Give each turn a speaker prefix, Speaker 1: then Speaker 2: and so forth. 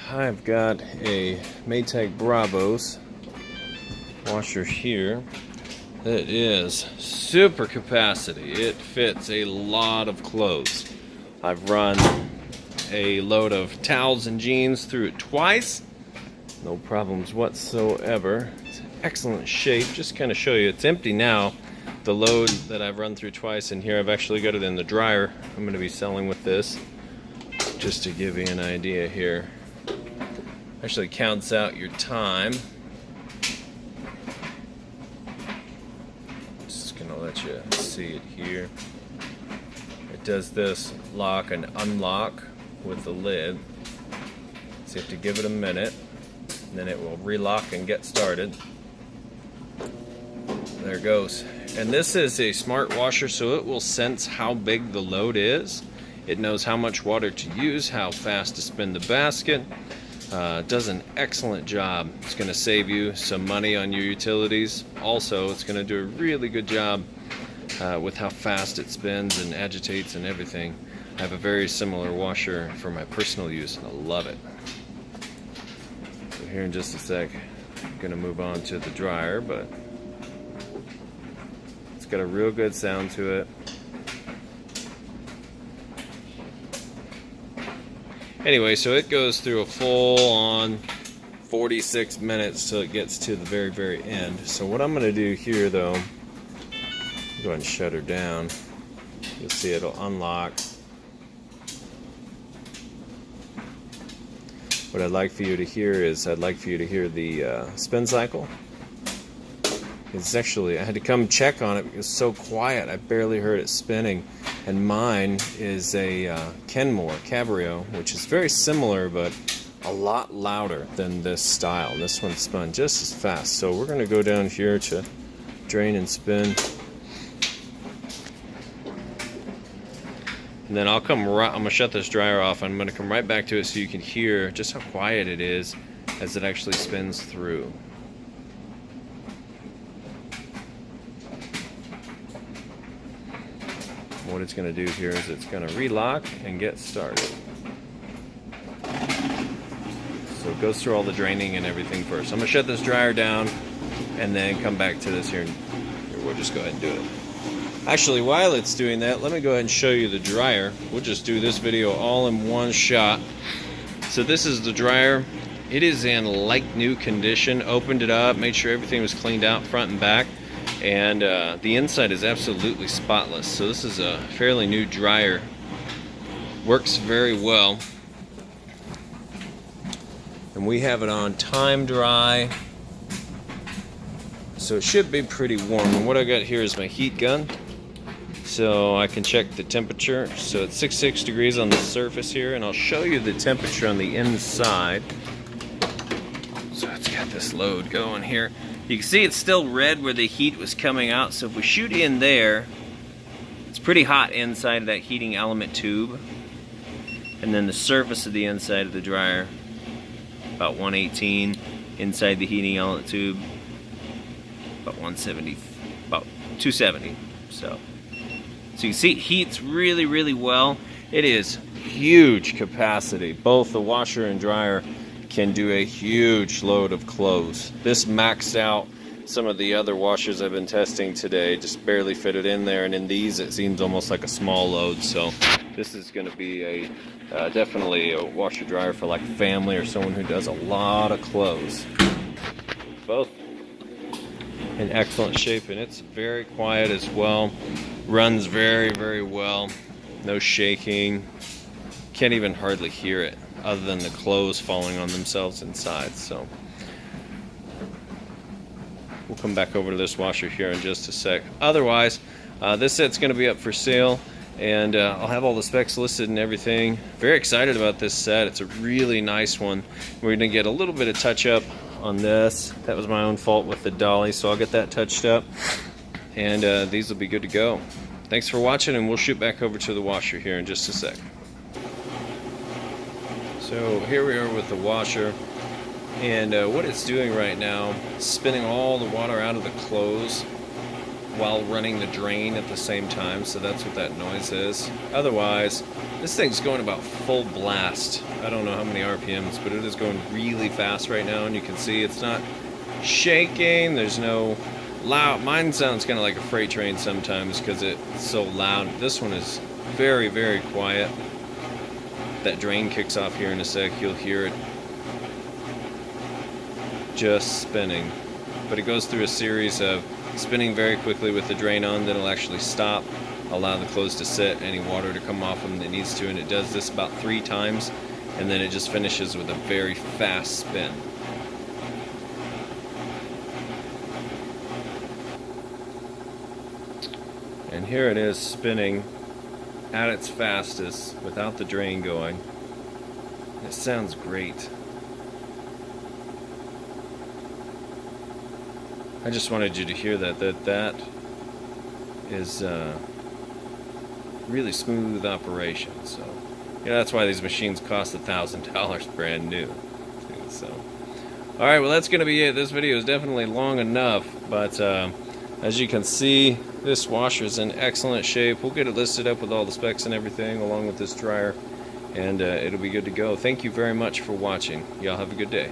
Speaker 1: I've got a Maytag Bravos washer here that is super capacity. It fits a lot of clothes. I've run a load of towels and jeans through it twice. No problems whatsoever. It's in excellent shape. Just kind of show you, it's empty now. The load that I've run through twice in here, I've actually got it in the dryer. I'm going to be selling with this, just to give you an idea here. Actually counts out your time. Just gonna let you see it here. It does this lock and unlock with the lid. So you have to give it a minute, and then it will relock and get started. There it goes. And this is a smart washer, so it will sense how big the load is. It knows how much water to use, how fast to spin the basket. Does an excellent job. It's going to save you some money on your utilities. Also, it's going to do a really good job with how fast it spins and agitates and everything. I have a very similar washer for my personal use, and I love it. So here in just a sec, I'm going to move on to the dryer, but it's got a real good sound to it. Anyway, so it goes through a full-on 46 minutes till it gets to the very, very end. So what I'm going to do here, though, go ahead and shut her down. You'll see it'll unlock. What I'd like for you to hear is, I'd like for you to hear the spin cycle. It's actually, I had to come check on it because it's so quiet. I barely heard it spinning. And mine is a Kenmore Cabrio, which is very similar but a lot louder than this style. This one spun just as fast. So we're going to go down here to drain and spin. And then I'll come right, I'm going to shut this dryer off. I'm going to come right back to it so you can hear just how quiet it is as it actually spins through. What it's going to do here is it's going to relock and get started. So it goes through all the draining and everything first. I'm going to shut this dryer down and then come back to this here, and we'll just go ahead and do it. Actually, while it's doing that, let me go ahead and show you the dryer. We'll just do this video all in one shot. So this is the dryer. It is in like new condition. Opened it up, made sure everything was cleaned out front and back. And the inside is absolutely spotless. So this is a fairly new dryer. Works very well. And we have it on time dry. So it should be pretty warm. And what I got here is my heat gun. So I can check the temperature. So it's 66 degrees on the surface here. And I'll show you the temperature on the inside. So it's got this load going here. You can see it's still red where the heat was coming out, so if we shoot in there, it's pretty hot inside of that heating element tube. And then the surface of the inside of the dryer, about 118 inside the heating element tube, about 170, about 270. So you can see it heats really, really well. It is huge capacity. Both the washer and dryer can do a huge load of clothes. This maxed out some of the other washers I've been testing today, just barely fit it in there, and in these it seems almost like a small load. So this is going to be a definitely a washer dryer for like family or someone who does a lot of clothes. Both in excellent shape, and it's very quiet as well. Runs very, very well. No shaking. Can't even hardly hear it, other than the clothes falling on themselves inside. So we'll come back over to this washer here in just a sec. Otherwise, this set's going to be up for sale, and I'll have all the specs listed and everything. Very excited about this set. It's a really nice one. We're going to get a little bit of touch up on this. That was my own fault with the dolly, so I'll get that touched up, and these will be good to go. Thanks for watching, and we'll shoot back over to the washer here in just a sec. So here we are with the washer, and what it's doing right now is spinning all the water out of the clothes while running the drain at the same time, so that's what that noise is. Otherwise, this thing's going about full blast. I don't know how many RPMs, but it is going really fast right now, and you can see it's not shaking. There's no loud. Mine sounds kind of like a freight train sometimes because it's so loud. This one is very, very quiet. That drain kicks off here in a sec. You'll hear it just spinning. But it goes through a series of spinning very quickly with the drain on, then it'll actually stop, allow the clothes to sit, any water to come off them that needs to, and it does this about 3 times, and then it just finishes with a very fast spin. And here it is spinning at its fastest without the drain going. It sounds great. I just wanted you to hear that is really smooth operation. So, yeah, that's why these machines cost $1,000 brand new. So, all right, well, that's going to be it. This video is definitely long enough, but as you can see, this washer is in excellent shape. We'll get it listed up with all the specs and everything, along with this dryer, and it'll be good to go. Thank you very much for watching. Y'all have a good day.